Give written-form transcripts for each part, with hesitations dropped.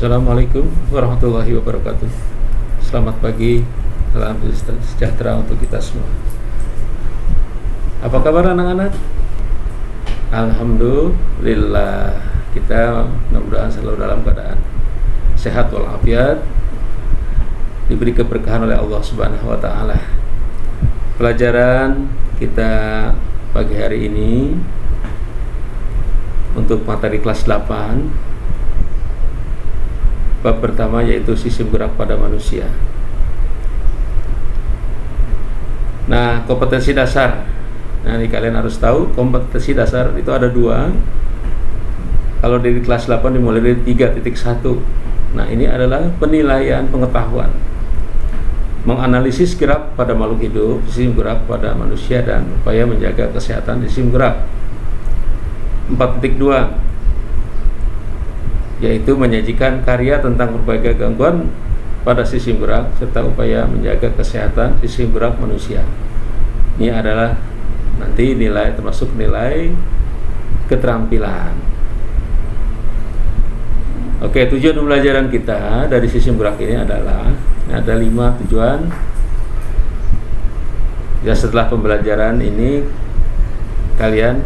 Assalamualaikum warahmatullahi wabarakatuh. Selamat pagi, salam sejahtera untuk kita semua. Apa kabar anak-anak? Alhamdulillah, kita mudah-mudahan selalu dalam keadaan sehat walafiat, diberi keberkahan oleh Allah Subhanahu wa taala. Pelajaran kita pagi hari ini untuk materi kelas 8, bab pertama yaitu sistem gerak pada manusia. Nah, kompetensi dasar. Nah, ini kalian harus tahu kompetensi dasar itu ada dua. Kalau dari kelas 8 dimulai dari 3.1. Nah, ini adalah penilaian pengetahuan, menganalisis gerak pada makhluk hidup, sistem gerak pada manusia, dan upaya menjaga kesehatan sistem gerak. 4.2 yaitu menyajikan karya tentang berbagai gangguan pada sistem gerak serta upaya menjaga kesehatan sistem gerak manusia. Ini adalah nanti nilai, termasuk nilai keterampilan. Oke, tujuan pembelajaran kita dari sistem gerak ini adalah ada 5 tujuan. Ya, setelah pembelajaran ini kalian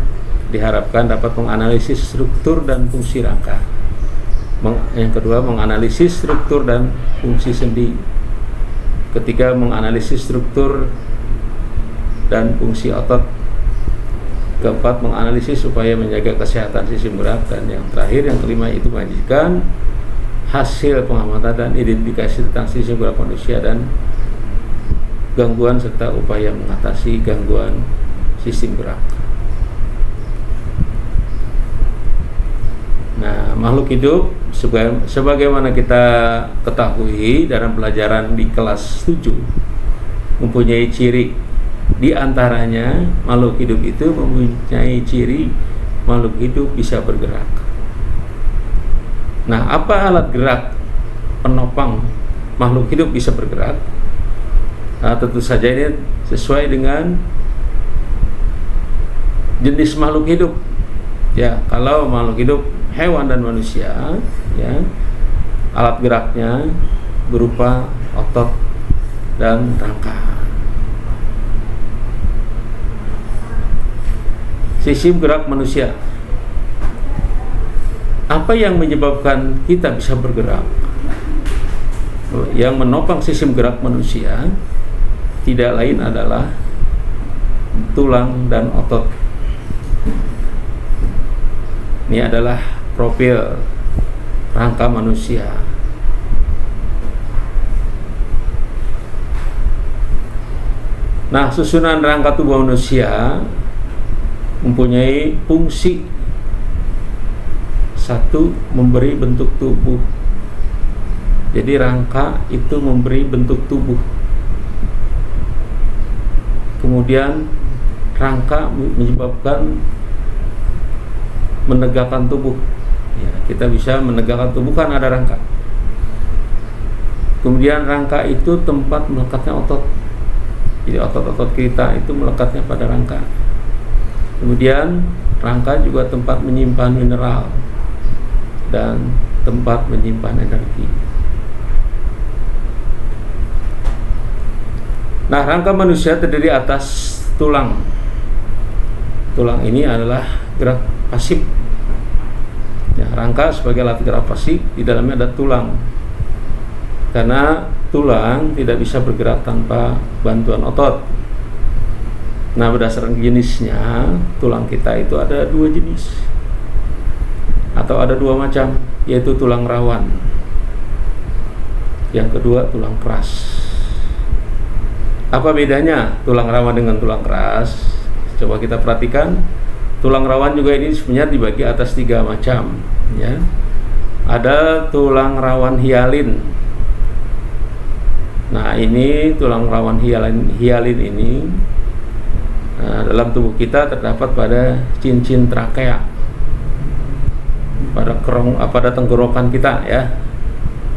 diharapkan dapat menganalisis struktur dan fungsi rangka. Yang kedua, menganalisis struktur dan fungsi sendi. Ketiga, menganalisis struktur dan fungsi otot. Keempat, menganalisis supaya menjaga kesehatan sistem gerak. Dan yang terakhir, yang kelima, itu menyajikan hasil pengamatan dan identifikasi tentang sistem gerak manusia dan gangguan serta upaya mengatasi gangguan sistem gerak. Nah, makhluk hidup sebagaimana kita ketahui dalam pelajaran di kelas 7 mempunyai ciri. Di antaranya makhluk hidup itu mempunyai ciri makhluk hidup bisa bergerak. Nah, apa alat gerak penopang makhluk hidup bisa bergerak? Nah, tentu saja ini sesuai dengan jenis makhluk hidup. Ya, kalau makhluk hidup hewan dan manusia, ya, alat geraknya berupa otot dan rangka. Sistem gerak manusia. Apa yang menyebabkan kita bisa bergerak? Yang menopang sistem gerak manusia tidak lain adalah tulang dan otot. Ini adalah profil rangka manusia. Nah, susunan rangka tubuh manusia mempunyai fungsi: satu, memberi bentuk tubuh. Jadi rangka itu memberi bentuk tubuh. Kemudian rangka menyebabkan menegakkan tubuh. Ya, kita bisa menegakkan tubuh kan ada rangka. Kemudian rangka itu tempat melekatnya otot. Jadi otot-otot kita itu melekatnya pada rangka. Kemudian rangka juga tempat menyimpan mineral dan tempat menyimpan energi. Nah, rangka manusia terdiri atas tulang. Tulang ini adalah gerak pasif. Ya, rangka sebagai alat gerak pasif, di dalamnya ada tulang. Karena tulang tidak bisa bergerak tanpa bantuan otot. Nah, berdasarkan jenisnya, tulang kita itu ada 2 jenis atau ada 2 macam, yaitu tulang rawan. Yang kedua, tulang keras. Apa bedanya tulang rawan dengan tulang keras? Coba kita perhatikan. Tulang rawan juga ini sebenarnya dibagi atas 3 macam, ya. Ada tulang rawan hialin. Nah, ini tulang rawan hialin ini dalam tubuh kita terdapat pada cincin trakea, pada tenggorokan kita, ya.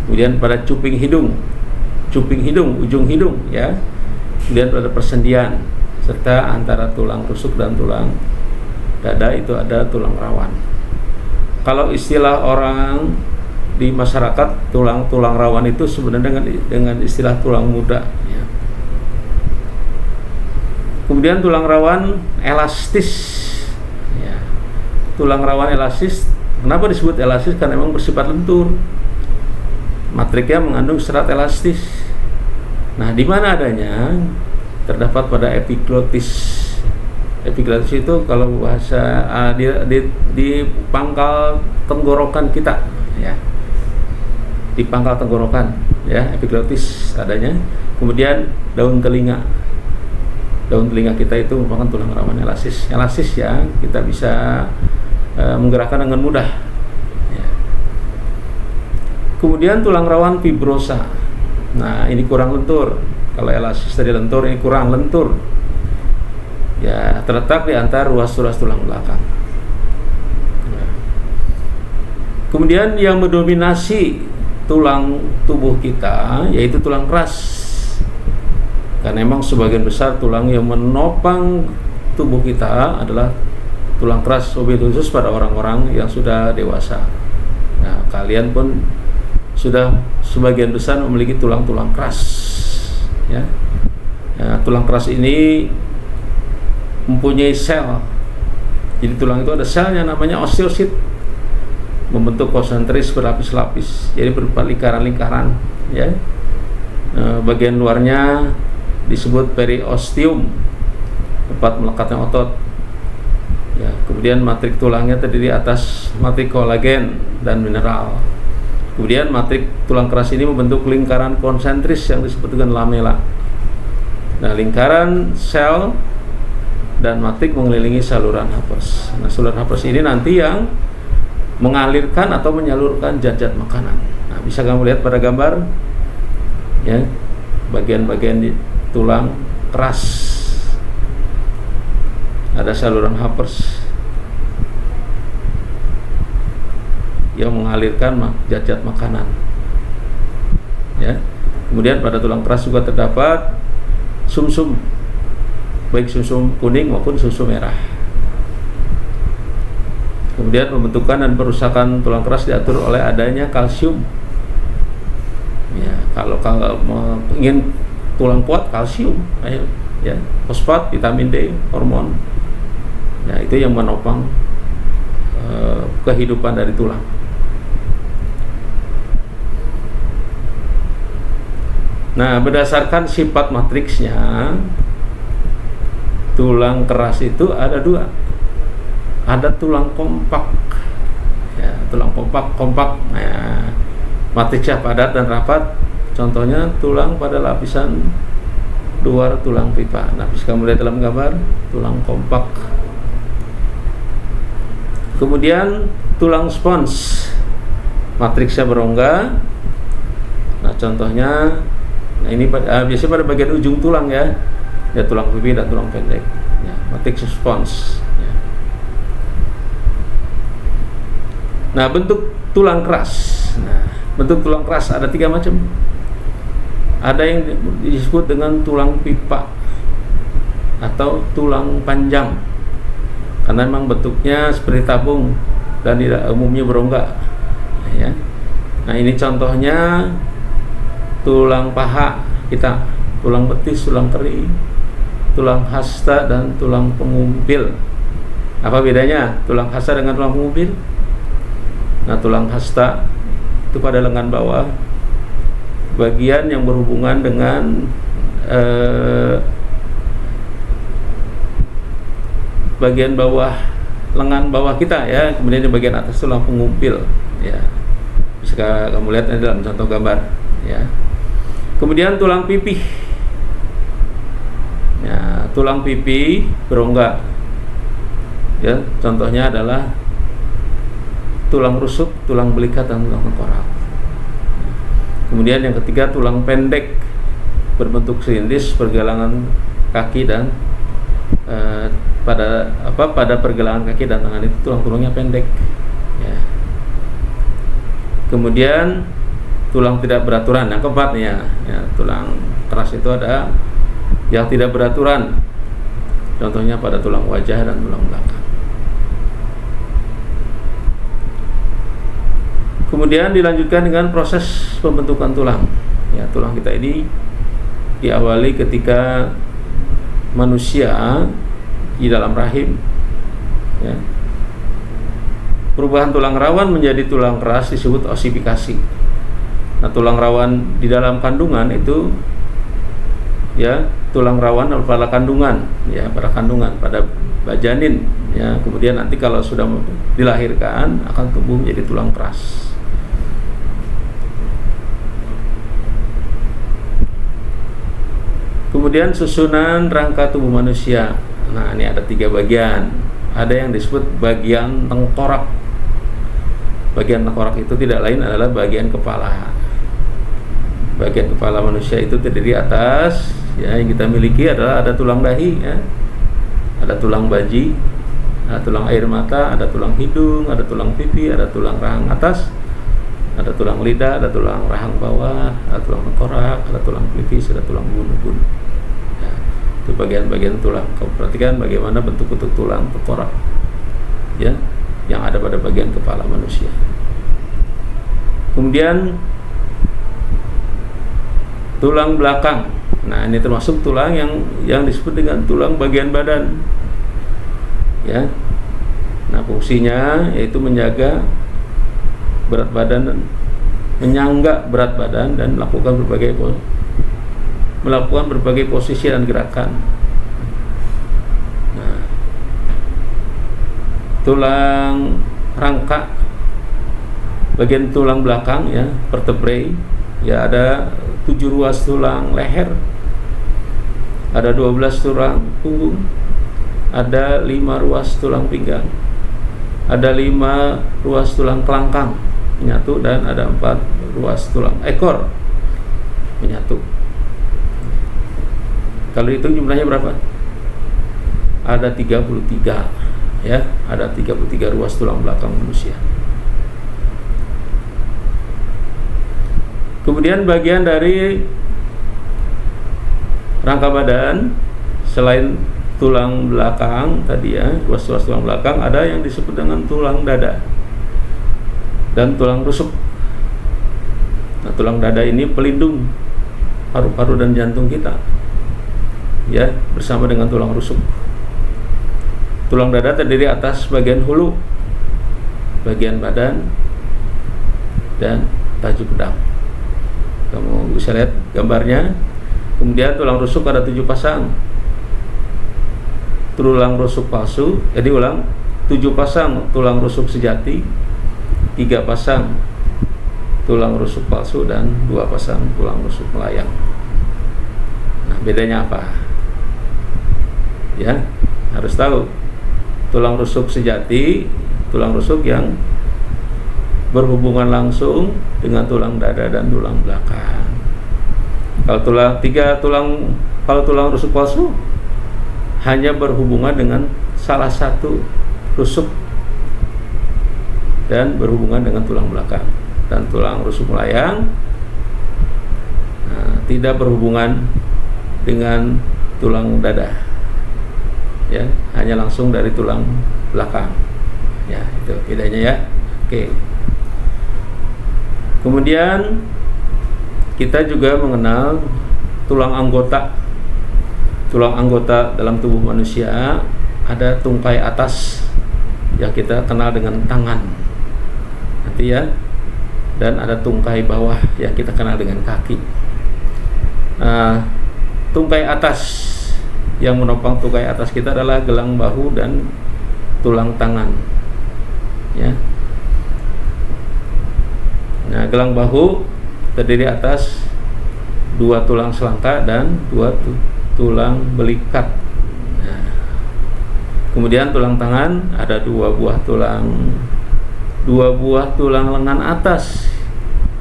Kemudian pada cuping hidung, ujung hidung, ya. Kemudian pada persendian serta antara tulang rusuk dan tulang dada itu ada tulang rawan. Kalau istilah orang di masyarakat tulang rawan itu sebenarnya dengan istilah tulang muda ya. Kemudian tulang rawan elastis ya. Tulang rawan elastis, kenapa disebut elastis? Karena memang bersifat lentur, matriknya mengandung serat elastis. Nah, di mana adanya? Terdapat pada epiglotis. Epiglotis itu kalau bahasa di pangkal tenggorokan kita ya, di pangkal tenggorokan ya, epiglotis adanya. Kemudian daun telinga kita itu merupakan tulang rawan elastis ya, kita bisa menggerakkan dengan mudah ya. Kemudian tulang rawan fibrosa, nah ini kurang lentur. Kalau elastis tadi lentur, ini kurang lentur ya, terletak di antara ruas-ruas tulang belakang ya. Kemudian yang mendominasi tulang tubuh kita yaitu tulang keras, karena memang sebagian besar tulang yang menopang tubuh kita adalah tulang keras, wabil khusus pada orang-orang yang sudah dewasa. Nah, kalian pun sudah sebagian besar memiliki tulang-tulang keras ya. Nah, tulang keras ini mempunyai sel. Jadi tulang itu ada selnya namanya osteosit, membentuk konsentris berlapis-lapis, jadi berupa lingkaran-lingkaran ya. Bagian luarnya disebut periosteum, tempat melekatnya otot ya. Kemudian matrik tulangnya terdiri atas matrik kolagen dan mineral. Kemudian matrik tulang keras ini membentuk lingkaran konsentris yang disebut dengan lamela. Nah, lingkaran sel dan matrik mengelilingi saluran Harpers. Nah, saluran Harpers ini nanti yang mengalirkan atau menyalurkan zat-zat makanan. Nah, bisa kamu lihat pada gambar ya, bagian-bagian di tulang keras ada saluran Harpers yang mengalirkan zat-zat makanan ya. Kemudian pada tulang keras juga terdapat sumsum, baik sumsum kuning maupun sumsum merah. Kemudian pembentukan dan perusakan tulang keras diatur oleh adanya kalsium ya. Kalau ingin tulang kuat, kalsium ayo ya, fosfat, vitamin D, hormon ya, itu yang menopang kehidupan dari tulang. Nah, berdasarkan sifat matriksnya, tulang keras itu ada dua. Ada tulang kompak ya, tulang kompak nah, matriksnya padat dan rapat. Contohnya tulang pada lapisan luar tulang pipa. Nah, bisa kamu lihat dalam gambar tulang kompak. Kemudian tulang spons, matriksnya berongga. Nah, contohnya, nah ini biasanya pada bagian ujung tulang ya, ya tulang pipi dan tulang pendek ya, matriks spons ya. Nah, bentuk tulang keras. Nah, bentuk tulang keras ada 3 macam. Ada yang disebut dengan tulang pipa atau tulang panjang, karena memang bentuknya seperti tabung dan tidak umumnya berongga ya. Nah, ini contohnya tulang paha kita, tulang betis, tulang keri, tulang hasta dan tulang pengumpil. Apa bedanya tulang hasta dengan tulang pengumpil? Nah, tulang hasta itu pada lengan bawah, bagian yang berhubungan dengan bagian bawah, lengan bawah kita ya. Kemudian di bagian atas tulang pengumpil ya, bisa kamu lihat dalam contoh gambar ya. Kemudian tulang pipi ya, tulang pipi berongga ya, contohnya adalah tulang rusuk, tulang belikat dan tulang tengkorak. Kemudian yang ketiga tulang pendek berbentuk silindris, pergelangan kaki dan pada pergelangan kaki dan tangan itu tulang-tulangnya pendek ya. Kemudian tulang tidak beraturan, yang keempat nih ya, tulang keras itu ada yang tidak beraturan, contohnya pada tulang wajah dan tulang belakang. Kemudian Kemudian dilanjutkan dengan proses pembentukan tulang. Ya, tulang kita ini diawali ketika manusia di dalam rahim. Ya. Perubahan tulang rawan menjadi tulang keras disebut osifikasi. Nah, tulang rawan di dalam kandungan itu, ya, tulang rawan pada kandungan, ya, pada janin, ya. Kemudian nanti kalau sudah dilahirkan akan tumbuh menjadi tulang keras. Kemudian susunan rangka tubuh manusia. Nah, ini ada 3 bagian. Ada yang disebut bagian tengkorak. Bagian tengkorak itu tidak lain adalah bagian kepala. Bagian kepala manusia itu terdiri atas, ya, yang kita miliki adalah ada tulang dahi, ya, ada tulang baji, ada tulang air mata, ada tulang hidung, ada tulang pipi, ada tulang rahang atas, ada tulang lidah, ada tulang rahang bawah, ada tulang tengkorak, ada tulang pelipis, ada tulang bunuh-bunuh. Ya, itu bagian-bagian tulang. Kau perhatikan bagaimana bentuk-bentuk tulang tengkorak, ya, yang ada pada bagian kepala manusia. Kemudian tulang belakang. Nah, ini termasuk tulang yang disebut dengan tulang bagian badan. Ya. Nah, fungsinya yaitu menjaga berat badan, menyangga berat badan dan melakukan berbagai posisi dan gerakan. Nah, tulang rangka bagian tulang belakang, ya, vertebrae, ya, ada 7 ruas tulang leher, ada 12 tulang punggung, ada 5 ruas tulang pinggang, ada 5 ruas tulang kelangkang menyatu, dan ada 4 ruas tulang ekor menyatu. Kalau itu jumlahnya berapa? Ada 33, ya, ada 33 ruas tulang belakang manusia. Kemudian bagian dari rangka badan selain tulang belakang tadi, ya, ruas-ruas tulang belakang, ada yang disebut dengan tulang dada dan tulang rusuk. Nah, tulang dada ini pelindung paru-paru dan jantung kita, ya, bersama dengan tulang rusuk. Tulang dada terdiri atas bagian hulu, bagian badan, dan tajuk pedang. Kamu bisa lihat gambarnya. Kemudian tulang rusuk ada 7 pasang. Tulang rusuk palsu, jadi ulang, 7 pasang tulang rusuk sejati, 3 pasang tulang rusuk palsu, dan 2 pasang tulang rusuk melayang. Nah, bedanya apa? Ya, harus tahu. Tulang rusuk sejati, tulang rusuk yang berhubungan langsung dengan tulang dada dan tulang belakang. Kalau tulang rusuk palsu hanya berhubungan dengan salah satu rusuk dan berhubungan dengan tulang belakang. Dan tulang rusuk melayang, nah, tidak berhubungan dengan tulang dada, ya, hanya langsung dari tulang belakang. Ya, itu bedanya, ya. Oke. Kemudian kita juga mengenal tulang anggota. Tulang anggota dalam tubuh manusia ada tungkai atas yang kita kenal dengan tangan, nanti, ya, dan ada tungkai bawah yang kita kenal dengan kaki. Nah, tungkai atas yang menopang tungkai atas kita adalah gelang bahu dan tulang tangan, ya. Nah, gelang bahu terdiri atas 2 tulang selangka dan 2 tulang belikat. Nah, kemudian tulang tangan ada 2 buah tulang lengan atas.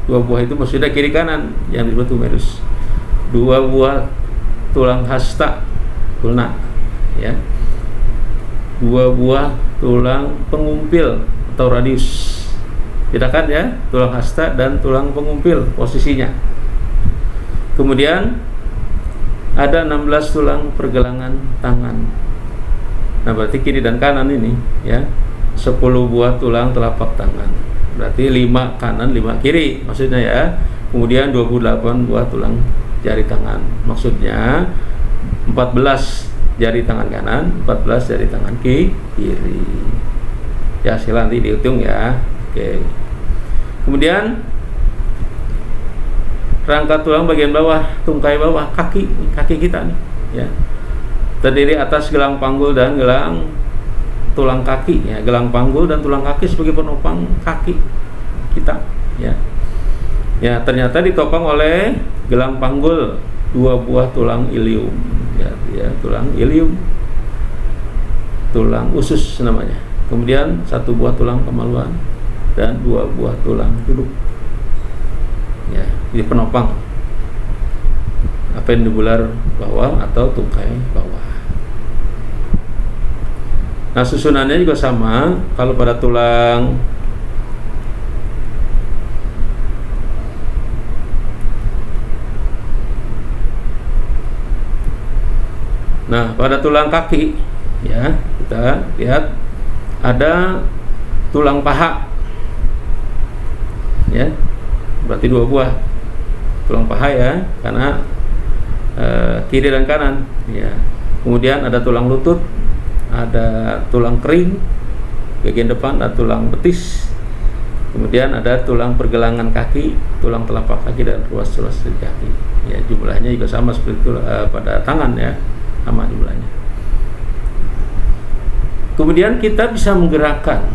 2 buah itu maksudnya kiri kanan yang disebut humerus. 2 buah tulang hasta, ulna, ya. 2 buah tulang pengumpil atau radius. Bedakan, ya, tulang hasta dan tulang pengumpil posisinya. Kemudian ada 16 tulang pergelangan tangan. Nah, berarti kiri dan kanan ini, ya, 10 buah tulang telapak tangan. berarti 5 kanan 5 kiri maksudnya ya. Kemudian 28 buah tulang jari tangan, maksudnya 14 jari tangan kanan, 14 jari tangan kiri. Ya silahkan nanti dihitung ya. Oke. Kemudian rangka tulang bagian bawah, tungkai bawah, kaki kita nih ya. Terdiri atas gelang panggul dan gelang tulang kaki ya. Gelang panggul dan tulang kaki sebagai penopang kaki kita ya. Ya, ternyata ditopang oleh gelang panggul 2 buah tulang ilium ya, tulang ilium, tulang usus namanya. Kemudian 1 buah tulang kemaluan dan 2 buah tulang duduk ya, jadi penopang apendibular bawah atau tungkai bawah. Nah, susunannya juga sama. Kalau pada tulang kaki ya, kita lihat ada tulang paha ya, berarti 2 buah tulang paha ya, karena kiri dan kanan ya. Kemudian ada tulang lutut, ada tulang kering bagian depan, ada tulang betis. Kemudian ada tulang pergelangan kaki, tulang telapak kaki dan ruas-ruas kaki ya. Jumlahnya juga sama seperti itu pada tangan ya, sama jumlahnya. Kemudian kita bisa menggerakkan,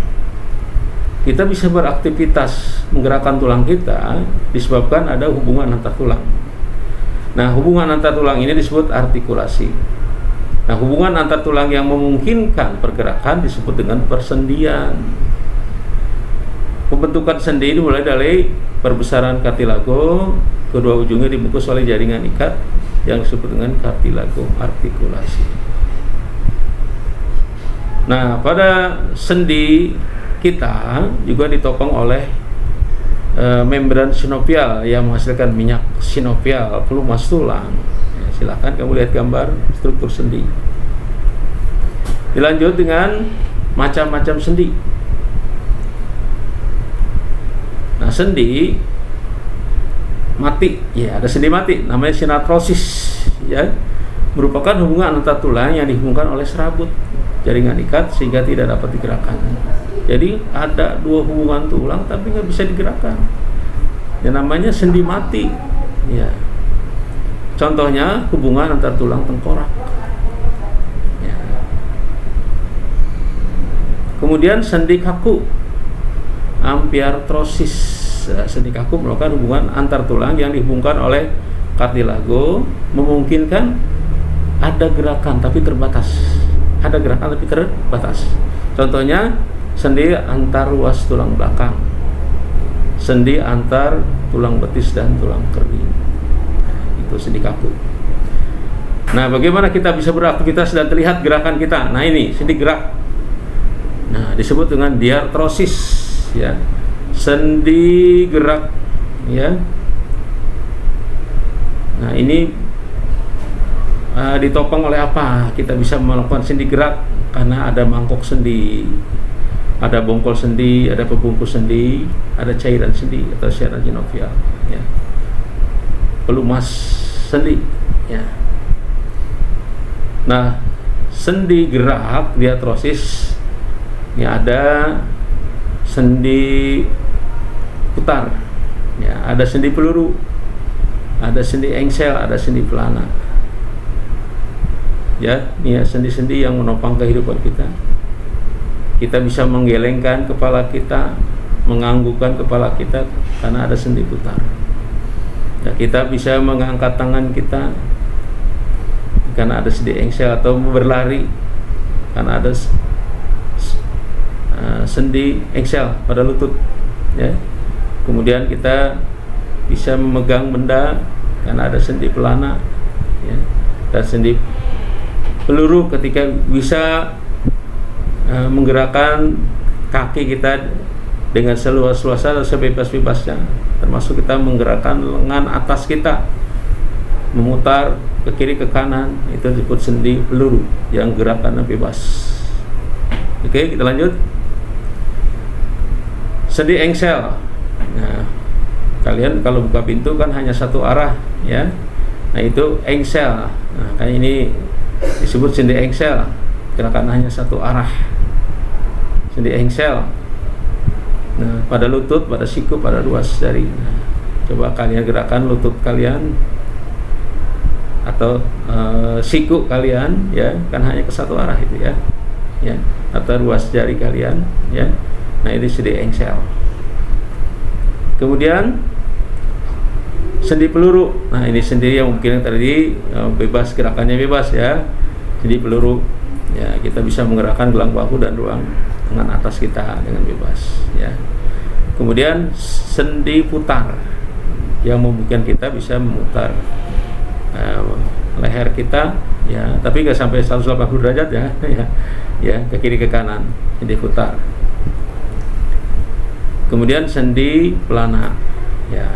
kita bisa beraktivitas menggerakkan tulang kita disebabkan ada hubungan antar tulang. Nah, hubungan antar tulang ini disebut artikulasi. Nah, hubungan antar tulang yang memungkinkan pergerakan disebut dengan persendian. Pembentukan sendi dimulai dari perbesaran kartilago, kedua ujungnya dibungkus oleh jaringan ikat yang disebut dengan kartilago artikulasi. Nah, pada sendi kita juga ditopang oleh membran sinovial yang menghasilkan minyak sinovial, pelumas tulang. Ya, silakan kamu lihat gambar struktur sendi. Dilanjut dengan macam-macam sendi. Nah, sendi mati, ya ada sendi mati, namanya sinatrosis, ya, merupakan hubungan antar tulang yang dihubungkan oleh serabut jaringan ikat sehingga tidak dapat digerakkan. Jadi ada 2 hubungan tulang tapi nggak bisa digerakkan. Yang namanya sendi mati. Ya. Contohnya hubungan antar tulang tengkorak. Ya. Kemudian sendi kaku, ampiartrosis. Sendi kaku merupakan hubungan antar tulang yang dihubungkan oleh kartilago, memungkinkan ada gerakan tapi terbatas. Ada gerakan tapi terbatas. Contohnya sendi antar ruas tulang belakang, sendi antar tulang betis dan tulang kering. Itu sendi kaku. Nah, bagaimana kita bisa beraktivitas dan terlihat gerakan kita? Nah, ini sendi gerak. Nah, disebut dengan diartrosis, ya. Sendi gerak, ya. Nah, ini ditopang oleh apa? Kita bisa melakukan sendi gerak karena ada mangkok sendi, ada bongkol sendi, ada pembungkus sendi, ada cairan sendi atau cairan sinovial, ya. Pelumas sendi, ya. Nah, sendi gerak diartrosis, ya, ada sendi putar, ya, ada sendi peluru, ada sendi engsel, ada sendi pelana. Ya, ini ya sendi-sendi yang menopang kehidupan kita. Kita bisa menggelengkan kepala kita, menganggukkan kepala kita karena ada sendi putar. Ya, kita bisa mengangkat tangan kita karena ada sendi engsel, atau berlari karena ada sendi engsel pada lutut. Ya. Kemudian kita bisa memegang benda karena ada sendi pelana, ya, dan sendi peluru ketika bisa menggerakkan kaki kita dengan seluas-luasnya atau sebebas-bebasnya, termasuk kita menggerakkan lengan atas kita, memutar ke kiri ke kanan, itu disebut sendi peluru yang gerakannya bebas. Oke, kita lanjut. Sendi engsel. Nah, kalian kalau buka pintu kan hanya satu arah, ya. Nah, itu engsel. Nah, kayak ini disebut sendi engsel. Gerakan hanya satu arah. Sendi engsel. Nah, pada lutut, pada siku, pada ruas jari. Nah, coba kalian gerakan lutut kalian atau siku kalian, ya, kan hanya ke satu arah itu, ya. Ya, atau ruas jari kalian, ya. Nah, ini sendi engsel. Kemudian sendi peluru. Nah, ini sendi yang mungkin tadi bebas, gerakannya bebas, ya. Sendi peluru. Ya, kita bisa menggerakkan gelang bahu dan ruang tangan atas kita dengan bebas, ya. Kemudian sendi putar yang memungkinkan kita bisa memutar leher kita, ya, tapi nggak sampai 180 derajat, ya, ya, ke kiri ke kanan, sendi putar. Kemudian sendi pelana, ya,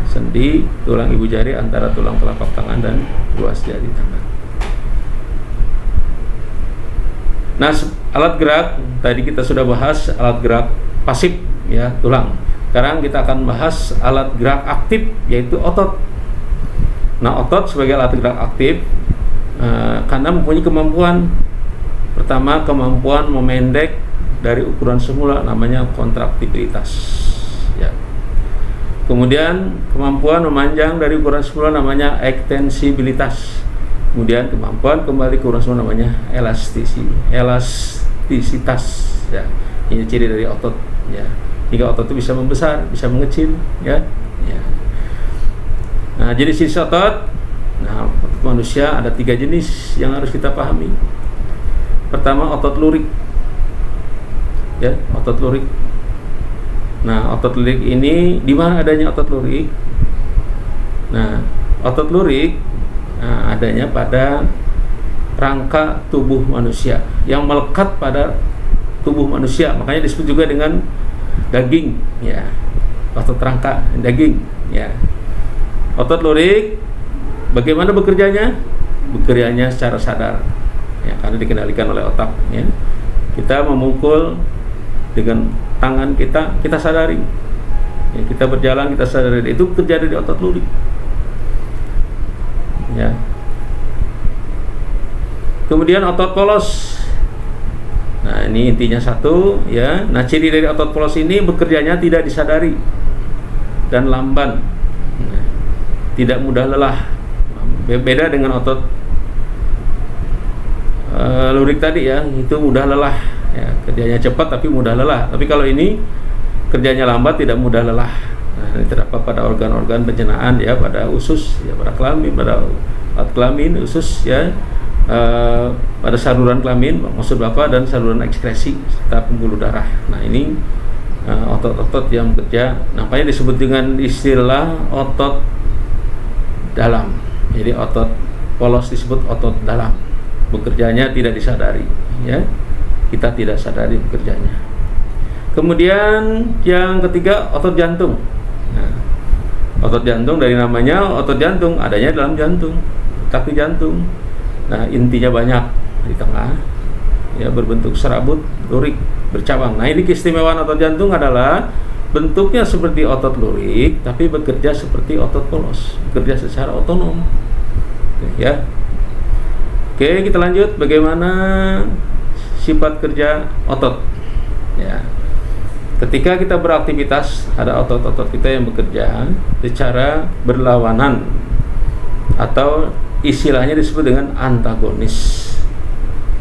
sendi tulang ibu jari antara tulang telapak tangan dan ruas jari tangan. Nah, alat gerak tadi kita sudah bahas alat gerak pasif, ya, tulang. Sekarang kita akan bahas alat gerak aktif, yaitu otot. Nah, otot sebagai alat gerak aktif karena mempunyai kemampuan, pertama, kemampuan memendek dari ukuran semula, namanya kontraktibilitas, ya. Kemudian kemampuan memanjang dari ukuran semula, namanya ekstensibilitas. Kemudian kemampuan kembali ke ukuran semula, namanya elastisitas, ya. Ini ciri dari otot, ya. Jika otot itu bisa membesar, bisa mengecil, ya. Ya. Nah, jenis otot. Nah, otot manusia ada 3 jenis yang harus kita pahami. Pertama, otot lurik. Ya, otot lurik. Nah, otot lurik ini di mana adanya otot lurik? Nah, otot lurik adanya pada rangka tubuh manusia yang melekat pada tubuh manusia, makanya disebut juga dengan daging, ya. Otot rangka daging, ya. Otot lurik bagaimana bekerjanya? Bekerjanya secara sadar, ya, karena dikendalikan oleh otak, ya. Kita memukul dengan tangan kita sadari, ya, kita berjalan kita sadari, itu terjadi di otot lurik, ya. Kemudian otot polos. Nah, ini intinya satu, ya. Nah, ciri dari otot polos ini bekerjanya tidak disadari dan lamban, nah, tidak mudah lelah. Beda dengan otot lurik tadi, ya, itu mudah lelah, ya, kerjanya cepat tapi mudah lelah. Tapi kalau ini kerjanya lambat, tidak mudah lelah. Nah, ini terdapat pada organ-organ pencernaan, ya, pada usus, ya, pada kelamin, pada alat kelamin, usus, ya, pada saluran kelamin, maksud Bapak, dan saluran ekskresi serta pembuluh darah. Nah, ini otot-otot yang bekerja, nampaknya disebut dengan istilah otot dalam. Jadi otot polos disebut otot dalam. Bekerjanya tidak disadari, ya. Kita tidak sadari bekerjanya. Kemudian yang ketiga, otot jantung. Nah, otot jantung dari namanya otot jantung, adanya dalam jantung, kaki jantung. Nah, intinya banyak di tengah, ya, berbentuk serabut, lurik, bercabang. Nah, ini keistimewaan otot jantung adalah bentuknya seperti otot lurik, tapi bekerja seperti otot polos, bekerja secara otonom. Oke, ya. Oke, kita lanjut. Bagaimana sifat kerja otot? Ya, ketika kita beraktivitas, ada otot-otot kita yang bekerja secara berlawanan, atau istilahnya disebut dengan antagonis,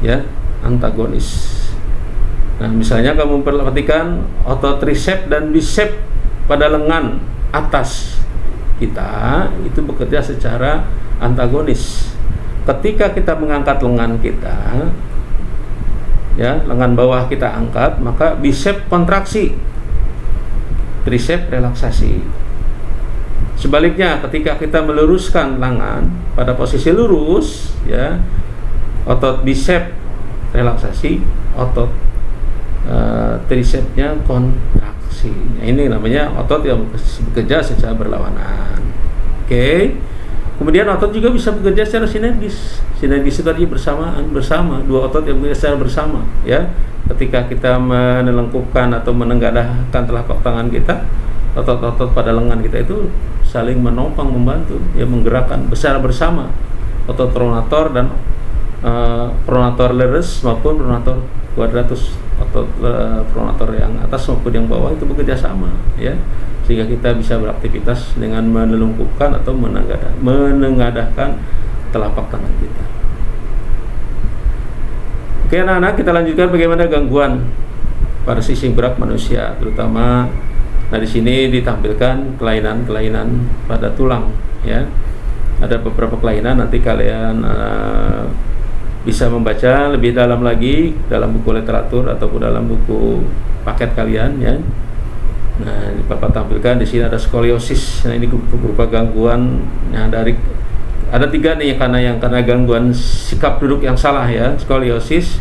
ya, antagonis. Nah, misalnya kamu perhatikan otot tricep dan bicep pada lengan atas kita itu bekerja secara antagonis. Ketika kita mengangkat lengan kita, ya, lengan bawah kita angkat, maka bicep kontraksi, tricep relaksasi. Sebaliknya, ketika kita meluruskan lengan pada posisi lurus, ya, otot bicep relaksasi, otot tricepnya kontraksi. Nah, ini namanya otot yang bekerja secara berlawanan. Oke. Kemudian otot juga bisa bekerja secara sinergis. Sinergis itu tadi bersama, dua otot yang bekerja secara bersama, ya. Ketika kita menelengkupkan atau menengadahkan telapak tangan kita, otot-otot pada lengan kita itu saling menopang, membantu, ya, menggerakkan secara bersama. Otot pronator dan pronator leres maupun pronator quadratus, otot pronator yang atas maupun yang bawah itu bekerja sama, ya, sehingga kita bisa beraktivitas dengan menelungkupkan atau menengadahkan telapak tangan kita. Oke anak-anak, kita lanjutkan bagaimana gangguan pada sisi gerak manusia, terutama. Nah, di sini ditampilkan kelainan-kelainan pada tulang, ya. Ada beberapa kelainan, nanti kalian bisa membaca lebih dalam lagi dalam buku literatur ataupun dalam buku paket kalian, ya. Nah, Bapak tampilkan di sini ada skoliosis. Nah, ini berupa gangguan dari ada 3 nih karena gangguan sikap duduk yang salah, ya. Skoliosis,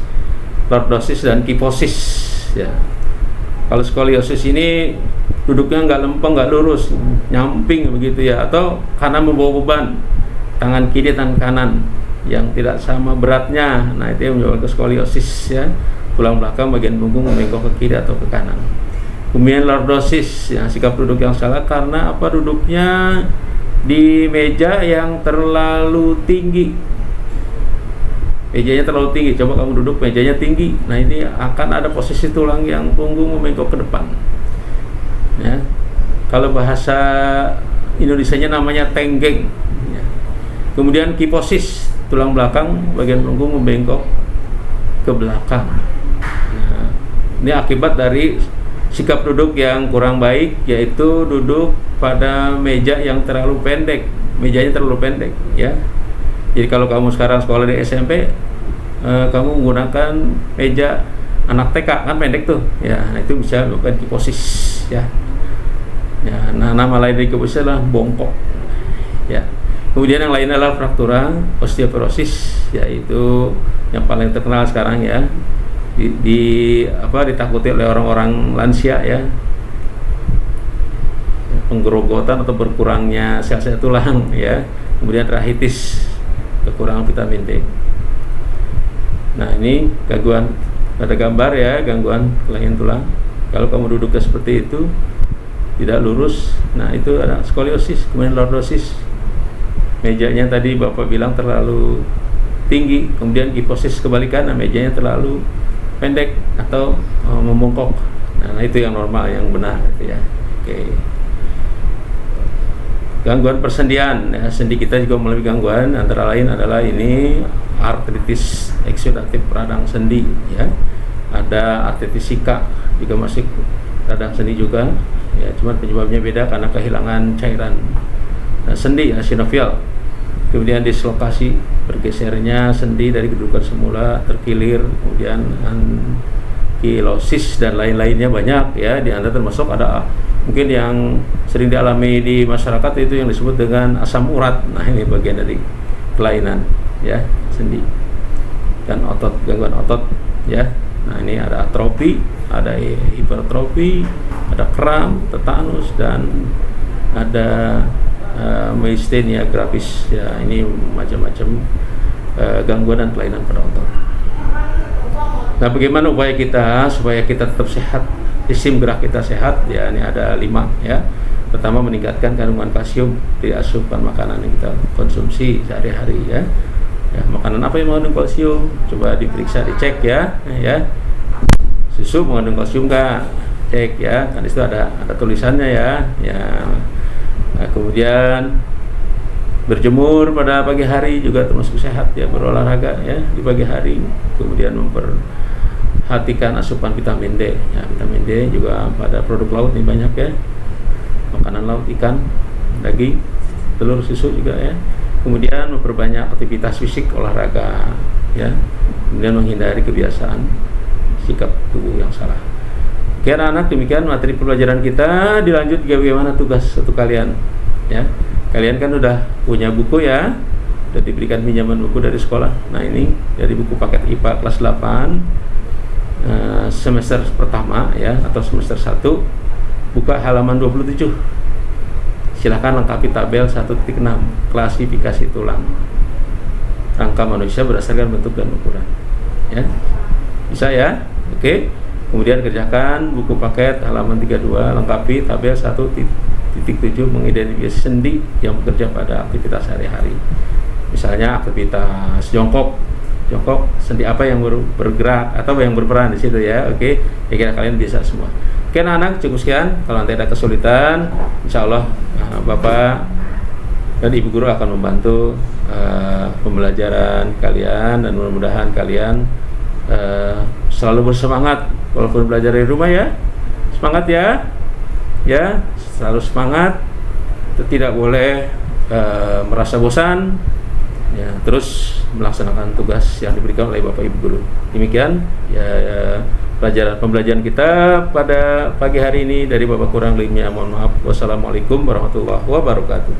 lordosis, dan kiposis, ya. Kalau skoliosis ini duduknya nggak lempeng, nggak lurus, nyamping begitu, ya, atau karena membawa beban tangan kiri dan kanan yang tidak sama beratnya. Nah, itu yang menyebabkan skoliosis, ya. Tulang belakang bagian punggung membengkok ke kiri atau ke kanan. Kemudian lordosis, ya, sikap duduk yang salah karena apa? Duduknya di meja yang terlalu tinggi. Mejanya terlalu tinggi. Coba kamu duduk, mejanya tinggi. Nah, ini akan ada posisi tulang yang punggung membengkok ke depan. Ya. Kalau bahasa Indonesianya namanya tenggeng. Ya. Kemudian kiposis, tulang belakang bagian punggung membengkok ke belakang. Nah, ini akibat dari sikap duduk yang kurang baik, yaitu duduk pada meja yang terlalu pendek, mejanya terlalu pendek, ya. Jadi kalau kamu sekarang sekolah di SMP, kamu menggunakan meja anak TK, kan pendek tuh, ya. Nah, itu bisa menyebabkan kiposis, ya. Ya, nah, nama lain dari kiposis adalah bongkok, ya. Kemudian yang lain adalah fraktura, osteoporosis, yaitu yang paling terkenal sekarang, ya. Ditakuti oleh orang-orang lansia, ya. Penggerogotan atau berkurangnya sel-sel tulang, ya. Kemudian rahitis, kekurangan vitamin D. Nah, ini gangguan, ada gambar, ya, gangguan kelainan tulang. Kalau kamu duduknya seperti itu, tidak lurus, nah itu ada skoliosis. Kemudian lordosis, mejanya tadi Bapak bilang terlalu tinggi. Kemudian kiposis kebalikan, nah, mejanya terlalu pendek atau membongkok. Nah, itu yang normal, yang benar, ya. Oke. Gangguan persendian, ya, sendi kita juga mengalami gangguan, antara lain adalah ini artritis eksudatif radang sendi, ya. Ada artritis sika juga masih radang sendi juga, ya, cuma penyebabnya beda karena kehilangan cairan sendi, ya, sinovial. Kemudian dislokasi, bergesernya sendi dari kedudukan semula, terkilir, kemudian ankilosis dan lain-lainnya banyak, ya. Di Anda termasuk ada mungkin yang sering dialami di masyarakat itu yang disebut dengan asam urat. Nah, ini bagian dari kelainan, ya, sendi dan otot, gangguan otot, ya. Nah, ini ada atrofi, ada hipertrofi, ada kram, tetanus, dan ada myasthenia gravis, ya. Ini macam-macam gangguan dan kelainan pada otot. Nah, bagaimana upaya kita supaya kita tetap sehat, sistem gerak kita sehat? Ya, ini ada 5, ya. Pertama, meningkatkan kandungan kalsium di asupan makanan yang kita konsumsi sehari-hari, ya. Ya, makanan apa yang mengandung kalsium? Coba diperiksa, dicek, ya. Ya. Susu mengandung kalsium nggak? Cek, ya. Kan itu ada tulisannya, ya. Ya. Nah, kemudian berjemur pada pagi hari juga termasuk sehat, ya. Berolahraga, ya, di pagi hari. Kemudian memperhatikan asupan vitamin D, ya. Vitamin D juga pada produk laut ini banyak, ya. Makanan laut, ikan, daging, telur, susu juga, ya. Kemudian memperbanyak aktivitas fisik, olahraga, ya. Kemudian menghindari kebiasaan sikap tubuh yang salah. Oke anak-anak, demikian materi pembelajaran kita. Dilanjut bagaimana tugas untuk kalian, ya. Kalian kan udah punya buku, ya, udah diberikan pinjaman buku dari sekolah. Nah, ini dari buku paket IPA kelas 8 semester pertama, ya, atau semester 1, buka halaman 27. Silahkan lengkapi tabel 1.6 klasifikasi tulang rangka manusia berdasarkan bentuk dan ukuran. Ya, bisa ya? Oke. Kemudian kerjakan buku paket halaman 32, lengkapi tabel 1.7 mengidentifikasi sendi yang bekerja pada aktivitas sehari-hari. Misalnya aktivitas jongkok, sendi apa yang bergerak atau yang berperan di situ ya. Oke, kira kalian bisa semua. Oke anak-anak, cukup sekian. Kalau nanti ada kesulitan, insya Allah Bapak dan Ibu Guru akan membantu pembelajaran kalian, dan mudah-mudahan kalian selalu bersemangat walaupun belajar dari rumah ya. Semangat ya, selalu semangat. Tidak boleh merasa bosan ya, terus melaksanakan tugas yang diberikan oleh Bapak Ibu Guru. Demikian ya, pembelajaran kita pada pagi hari ini dari Bapak kurang lebihnya mohon maaf. Wassalamualaikum warahmatullahi wabarakatuh.